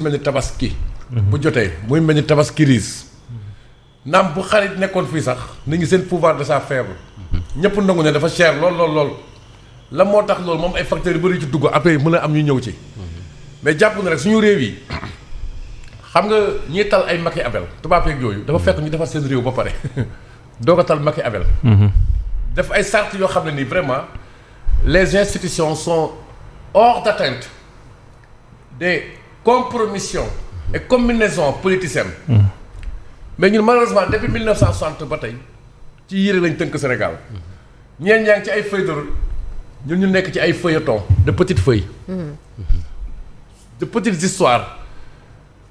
mel ni tabaski. bu jotee muy mel ni tabaski riis. naam bu xarit nekkoon fii sax nit ñi seen pouvoir d'achat faible. ñëpp nangu ne dafa cher lool. la moo tax loolu moom ay facteurs yu bëri ci dugg après mën a am ñu ñëw ci. mais jàpp na rek suñu réew yi xam nga ñiy tal ay Machiavel tubaab yeeg yooyu dafa fekk ñu defar seen réew ba pare doog a tal Machiavel. def ay sart yoo xam ne nii vraiment les institutions sont hors d'atteinte des compromissions et combinaisons politiciennes. mais ñun malheureusement depuis 1960 ba tey ci yére lañ tënk Sénégal. ñeen ñaa ngi ci ay feuilles de route ñun ñu nekk ci ay feuilletons de petites feuilles. de petites histoires.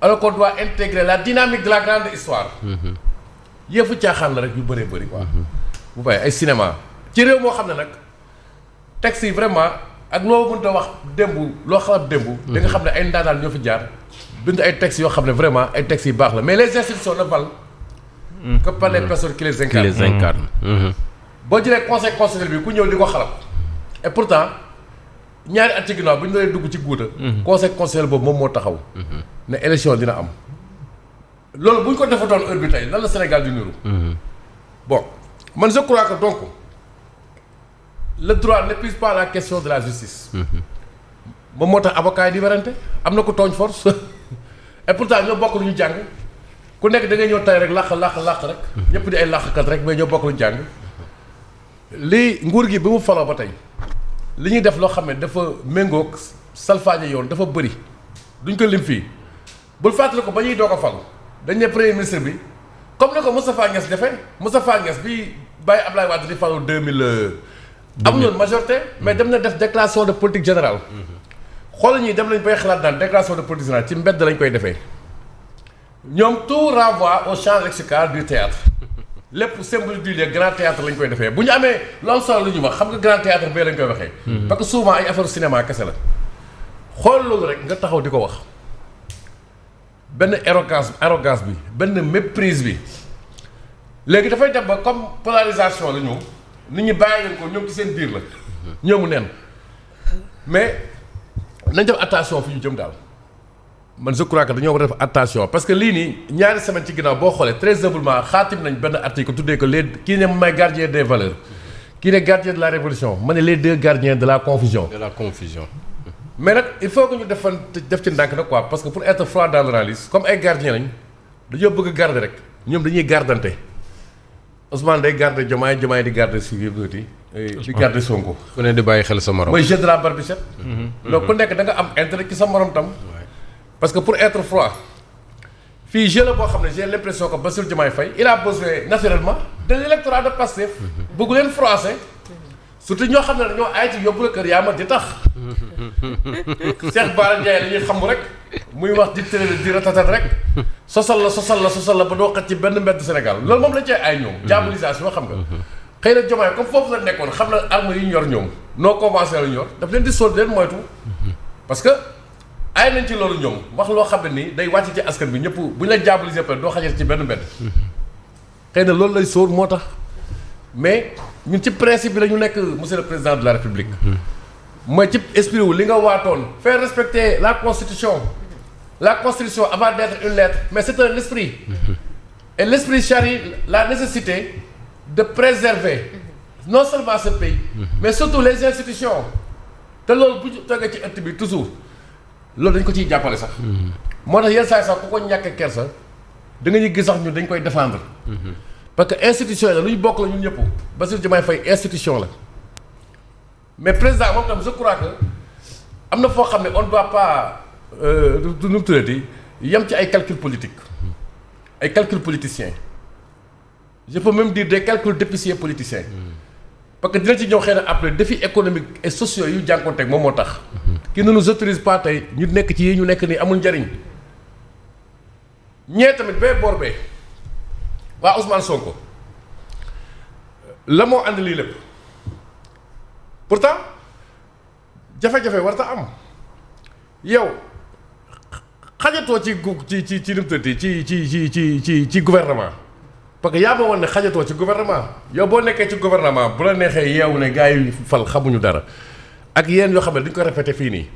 alors qu'on doit intégrer la dynamique de la grande histoire. yëfu caaxaan la rek yu bëree bëri quoi. bu bàyyi ay cinéma ci réew moo xam ne nag texte yi vraiment ak loo mënta wax démb loo xalaat démb. da nga xam ne ay ndaanaan ñoo fi jaar. bind ay textes yoo xam ne vraiment ay textes yu baax la mais les institutions ne valent que par les personnes qui les incarnent. boo jëlee conseil constitutionnel bi ku ñëw di ko xalab et pourtant ñaari at ci ginnaaw bu ñu doon dugg ci guuta conseil constitutionnel boobu moom moo taxaw. ne élection dina am. loolu bu ñu ko defatoon heure bi tey lan la Sénégal di niru. bon man je crois que donc le droit n'épuise pas la question de la justice. moom moo tax avocat yi di werante am na ko tooñ force et pourtant ñoo bokk lu ñu jàng ku nekk da ngay ñëw tey rek làq rek. ñëpp di ay làqkat rek mais ñoo bokk lu ñu jàng. lii nguur gi bi mu faloo ba tey li ñuy def loo xam ne dafa méngoog salfaañe yoon dafa bëri duñ ko lim fii bul fàttali ko ba ñuy doog a fal dañ ne premier ministre bi comme ni ko Moustapha Niasse defee Moustapha Niasse bi bàyyi Ablaye Wade di falu 2000. amuñu woon majorité mais dem na def déclaration de politique générale. xoolal ñii dem nañ bay xalaat daan déclaration de politique générale ci mbedd lañ koy defee ñoom tout renvoie au champ lexical du théâtre lépp symbole du grand théâtre lañ koy defee bu ñu amee lu am solo lu ñu wax xam nga grand théâtre bee lañ koy waxee. parce que souvent ay affaire cinéma kese la. xool loolu rek nga taxaw di ko wax benn arrogance bi benn méprise bi léegi dafay dem ba comme polarisation la ñëw nit ñi bàyyi leen ko ñoom ci seen biir la. ñoomu neen mais. nañ def attention fi ñu jëm daal man je crois que dañoo war a def attention parce que lii nii ñaari semaine ci ginnaaw boo xoolee très humblement xaatim nañ benn article tuddee ko les kii ne may gardien des valeurs kii ne gardien de la révolution ma ne les deux gardiens de la confusion. mais nag il faut que ñu def ci ndànk nag quoi parce que pour être froid dans l'analyse comme ay gardiens lañ dañoo bëgg a garder rek ñoom dañuy gardante Ousmane day garder Diomaye di garder si di garder Sonko. ku ne di bàyyi xel sa morom. mooy jeu de la barbichette. donc ku nekk da nga am intérêt ci sa morom tam. parce que pour être froid fii jeu la boo xam ne j'ai l'impression que Bassirou Diomaye Faye il a besoin naturellement de l'électorat de Pastef. bëgg leen froisser surtout ñoo xam ne dañoo aay ci yóbbu la kër yaa ma di tax. Cheikh Bara Ndiaye la ñuy xam rek muy wax di télé di ratatat rek sosal la ba doo xat ci benn mbedd Sénégal loolu moom la cee ay ñoom. diabolisation xam nga. xëy na Diomaye comme foofu la nekkoon xam na armes yi ñu yor ñoom non conventionnel la ñu yor daf leen di sóor leen moytu parce que ay nañ ci loolu ñoom wax loo xam ne nii day wàcc ci askan bi ñëpp bu ñu la diaboliser pare doo xajal ci benn mbedd. xëy na loolu lay sóor moo tax mais ñun ci principe bi la ñu nekk monsieur le président de la république. mooy ci esprit wu li nga waatoon faire respecter la constitution avant d'être une lettre mais c'est un esprit. et l'esprit charrie la nécessité. de préserver non seulement ce pays mais surtout les institutions te loolu bu ñu toogee ci ëtt bi toujours loolu dañ ko ciy jàppale sax moo tax yenn saa sax ku ko ñàkk kersa da nga ñu gis sax ñun dañ koy défendre parce que institution la lu ñu bokk la ñun ñëpp Bassirou Diomaye Faye institution la mais président moom tam je crois que am na foo xam ne on ne doit pas nu mu tuddati yem ci ay calcul politique ay calcul politicien je peux même dire des calculs d'épicier politicien parce que dina ci ñëw xëy na après défis économiques et sociaux yu jànkoonteeg moom moo tax. qui ne nous autorise pas tey ñu nekk ci yi ñu nekk nii amul njariñ ñee tamit bee boor bee waa Ousmane Sonko la moo ànd lii lépp pourtant jafe-jafe warta am yow xajatoo ci gouvernement. parce que yaa ma woon ne xajatoo ci gouvernement yow boo nekkee ci gouvernement bu la neexee yeewu ne gars yi fal xamuñu dara ak yéen yoo xam ne dañu ko répété fii nii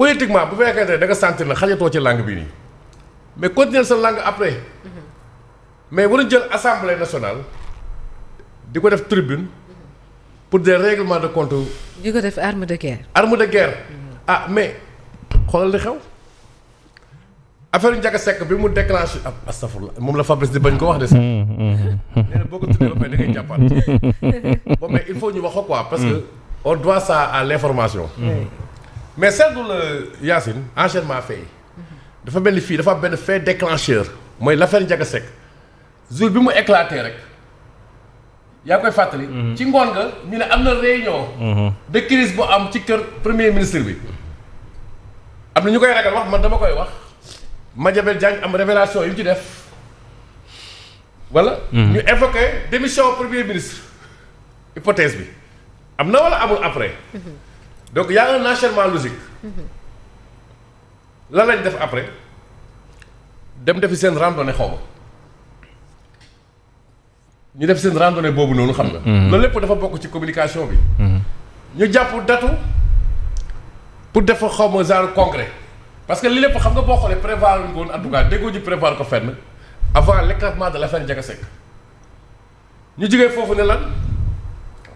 politiquement bu fekkee ne da nga sentir na xajatoo ci langue bi nii mais continuer sa langue après mais waruñ jël assemblée nationale di ko def tribune pour des règlements de compte. di ko def arme de guerre. arme de guerre ah mais xoolal li xew affaire Ndiaga Seck bi mu déclenché astafurlah moom la Fabrice di bañ ko wax de sax. nee na boo ko tuddee ba pare da ngay jàppaat bon mais il faut ñu wax ko quoi parce que on doit ça à l'information. mais seetlu la Yacine enchaînement fait yi dafa mel ni fii dafa am benn fait déclencheur mooy l'affaire Ndiaga Seck jour bi mu éclaté rek yaa koy fàttali. ci ngoon nga ñu ne am na réunion. de crise bu am ci kër premier ministre bi. am na ñu koy ragal wax man dama koy wax Madiambel Diagne am révélation yu ñu ci def wala. ñu évoqué démission premier ministre hypothèse bi am na wala amul après. donc y a un enchaînement logique. lan lañ def après dem defi seen randonnée xaw ma ñu def seen randonnée boobu noonu xam nga. loolu lépp dafa bokk ci communication bi. ñu jàpp datu pour def xaw ma genre congrès parce que li lépp xam nga boo xoolee prévoir luñ ko woon en tout cas déggoo ji prévoir ko fenn avant l'éclatement de l'affaire Ndiaga Seck ñu jógee foofu ne lan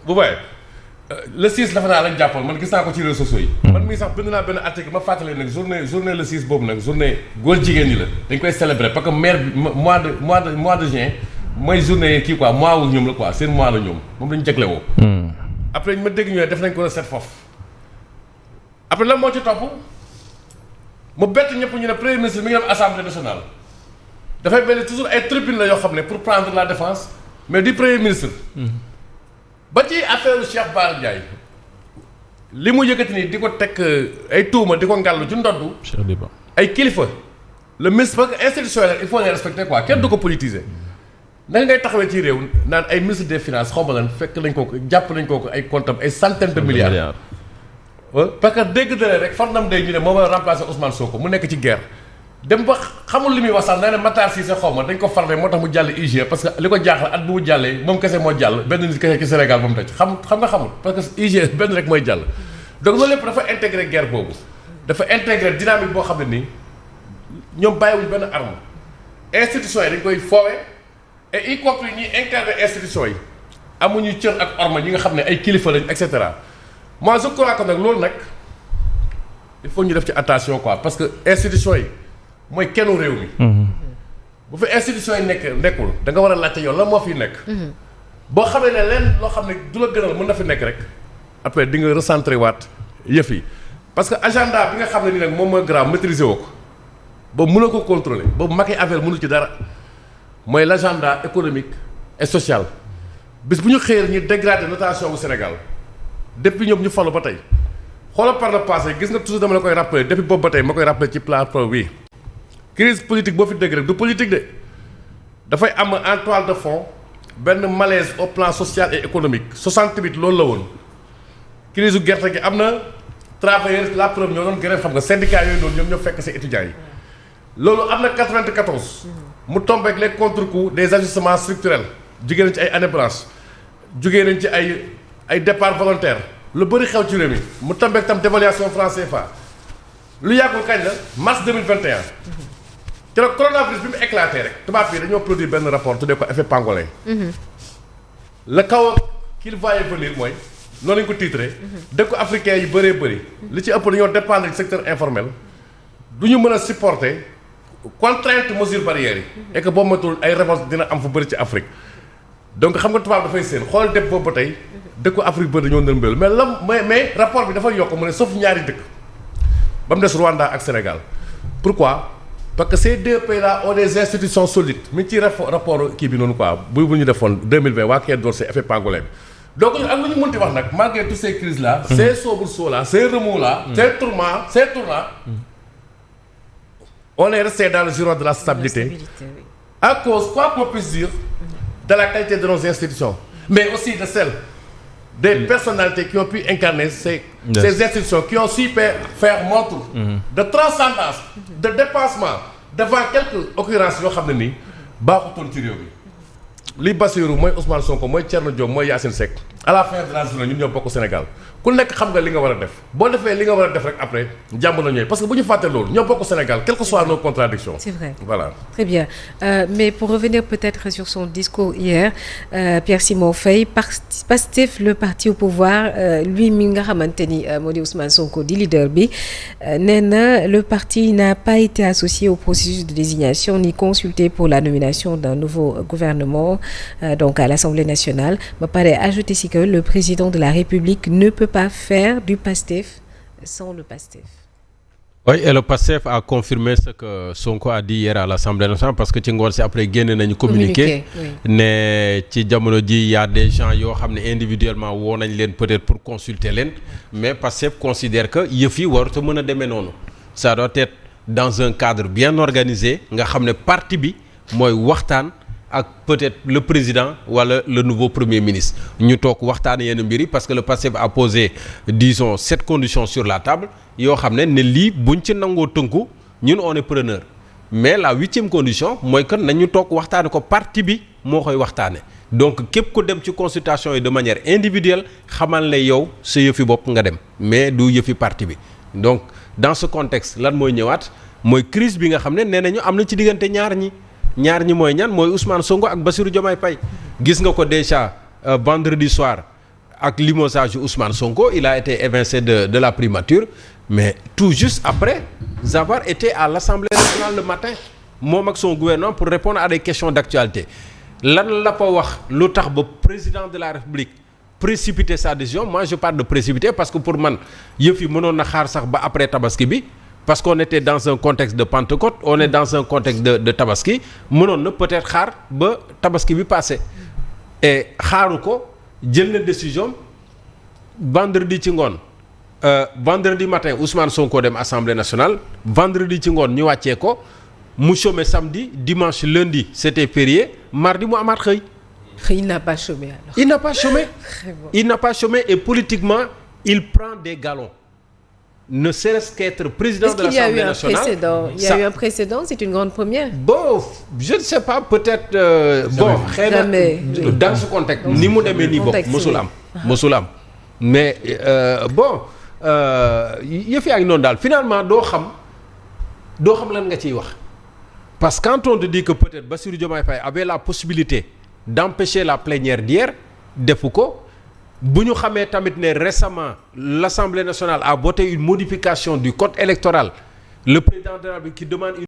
bu bàyyee. le 6 dafa naa lañ jàppoon man gis naa ko ci réseaux sociaux yi. man mii sax bind naa benn article ma fàttali nag journée le 6 boobu nag journée góor jigéen ñi la dañ koy célébrer parce que maire bi mois de juin mooy journée kii quoi mois wu ñoom la quoi seen mois la ñoom moom lañu jagle woo. après ñu ma dégg ñu ne def nañ ko recette foofu après lan moo ci topp mu bett ñëpp ñu ne premier ministre mi ngi dem assemblée nationale dafay mel ni toujours ay tribune la yoo xam ne pour prendre la défense mais du premier ministre. ba ci affaire Cheikh Bara Ndiaye li mu yëkkati nii di ko teg ay tuuma di ko ngàllu ci ndoddu ay kilifa le ministre parce que institutionnel il faut les respecter quoi kenn du ko politiser naka ngay taxawee ci réew naan ay ministre des finances xaw ma lan fekk nañ ko jàpp nañ ko ay comptes ay centaines de milliards. parce que dégg na rek Farnam day ñu ne moo war a remplacer Ousmane Sonko mu nekk ci guerre dem ba xamul li muy wax sax nee na Matar Cissé xaw ma dañ ko farle moo tax mu jàll IG parce que li ko jaaxal at bu mu jàllee moom kese moo jàll benn nit kese ci Sénégal ba mu tëj xam nga xamul parce que IG benn rek mooy jàll. donc loolu lépp dafa intégré guerre boobu dafa intégré dynamique boo xam ne nii ñoom bàyyiwuñ benn arme institutions yi dañ koy foowee et y compris ñuy incarner institutions yi amuñu cër ak orma ñi nga xam ne ay kilifa lañ et cetera moi je crois que nag loolu nag il faut ñu def ci attention quoi parce que institutions yi. mooy kennu réew mi. bu fi institution yi nekkul da nga war a laajte yow lan moo fiy nekk. boo xamee ne leen loo xam ne du la gënal mën na fi nekk rek après di nga recentrer waat yëf yi parce que agenda bi nga xam ne nii nag moom mooy grave maîtriser woo ko boobu mënoo ko contrôler boobu Macky affaire mënul ci dara mooy l' agenda économique et social bis bu ñu xëyee ñu dégrader notation bu Sénégal depuis ñoom ñu falu ba tey xoolal par le passé gis nga toujours dama la koy rappeler depuis boobu ba tey ma koy rappeler ci plateau bi. crise politique boo fi dégg rek du politique de dafay am en toile de fond benn malaise au plan social et économique 68 loolu la woon crise u gerte gi am na travailleurs la preuve ñoo doon grève xam nga syndicat yooyu noonu ñoom ñoo fekk ci étudiants yi loolu am na 94 mu tombé ak les contre-coups des ajustements structurels jugee nañ ci ay années blanches jugee nañ ci ay départ volontaire lu bëri xew ci réew mi mu tombé ak tam dévaluation franc CFA lu yàggul kañ la mars 2021 keroog coronavirus bi mu éclaté rek tubaab yi dañoo produire benn rapport tuddee ko effet pangolin. la kaw qu'il va y venir mooy noonu lañ ko titré. dëkku africain yi bëree bëri. li ci ëpp dañoo dépendre du secteur informel du ñu mën a supporter contrainte mesure barrières yi. et que boo matul ay révolte dina am fu bëri ci Afrique. donc xam nga tubaab dafay seen xoolal def boobu ba tey dëkku Afrique bëri dañoo ndërmbeelu mais rapport bi dafay yokk mu ne sauf ñaari dëkk ba mu des Rwanda ak Sénégal pourquoi. parce que ces deux pays-là ont des institutions solides mi ngi ci rapport kii bi noonu quoi bu ñu defoon 2020 waa Quai d'Orsay effet pangolin bi donc ñun ak lu ñu mënti wax nag malgré toutes ces crises là. ces soubresauts là ces remous là. ces tournants on est resté dans le giron de la stabilité à cause quoi qu'on puisse dire de la qualité de nos institutions mais aussi de celle des personnalités qui ont pu incarner ces institutions qui ont su faire montre de transcendance de dépassement devant quelques occurrences yoo xam ne nii baaxutoon ci réew mi li Bassirou mooy Ousmane Sonko mooy Thierno Diop mooy Yacine Seck à la fin de la journée ñun ñoo bokk Sénégal ku nekk xam nga li nga war a def boo defee li nga war a def rek après jàmm na ñooy parce que bu ñu fàtte loolu ñoo bokk Sénégal quelles que soient nos contradictions. C'est vrai. Voilà. Très bien. Mais pour revenir peut-être sur son discours hier, Pierre Simon Faye, Pastef, le parti au pouvoir, lui mi nga xamante ni moo di Ousmane Sonko di leader bi nee na le parti n'a pas été associé au processus de désignation ni consulté pour la nomination d'un nouveau gouvernement donc à l'Assemblée nationale. Ba pare ajouté si que le président de la République ne peut pas faire du PASTEF sans le PASTEF. Oui, et le PASTEF a confirmé ce que Sonko a dit hier à l'Assemblée nationale parce que ci ngoon si après génne nañu communiqué ne ci jamono ji y a des gens yoo xam ne individuellement woo nañ leen peut-être pour consulter leen mais PASTEF considère que yëf yi warut a mën a demee noonu ça doit être dans un cadre bien organisé nga xam ne parti bi mooy waxtaan ak peut-être le président wala le nouveau premier ministre ñu toog waxtaan yenn mbir yi parce que le PASTEF a posé disons 7 conditions sur la table yoo xam ne lii buñ ci nangoo tënku ñun on est preneur mais la 8e condition mooy que nañu toog waxtaane ko parti bi moo koy waxtaane donc képp ku dem ci consultation yi de manière individuelle xamal ne yow sa yëfi bopp nga dem mais du yëfi parti bi donc dans ce contexte lan mooy ñëwaat mooy crise bi nga xam ne nee nañu am na ci diggante ñaar ñi mooy ñan mooy Ousmane Sonko ak Bassirou Diomaye Faye gis nga ko déjà vendredi soir ak limogeage yu Ousmane Sonko il a été évincé de la primature mais tout juste après avoir été à l'Assemblée nationale le matin moom ak son gouvernement pour répondre à des questions d'actualité lan la fa wax lu tax ba président de la République précipiter sa décision moi je parle de précipiter parce que pour man yëf yi mënoon na xaar sax ba après tabaski bi parce qu'on était dans un contexte de Pentecôte on est dans un contexte de tabaski mënoon na peut-être xaar ba tabaski bi passé et xaaru ko jël na décision vendredi ci ngoon vendredi matin Ousmane Sonko dem Assemblée nationale vendredi ci ngoon ñu wàccee ko mu chômé samedi dimanche lundi c'était férié mardi mu amaat xëy. Il n'a pas chômé alors. Il n'a pas chômé. Très bon. Il n'a pas chômé et politiquement il prend des galons. Ne serait-ce qu'être président de l'Assemblée nationale. Il y a eu un précédent, c'est une grande première. Bon, je ne sais pas, peut-être bon, xëy na dans ce contexte ni mu demee nii bokk mosul am mais bon yëf yaa ngi noonu daal finalement doo xam lan nga ciy wax parce que quand on te dit que peut-être Bassirou Diomaye Faye avait la possibilité d'empêcher la plénière d'hier defu ko bu ñu xamee tamit ne récemment l'Assemblée nationale a voté une modification du code électoral le président de la République qui demande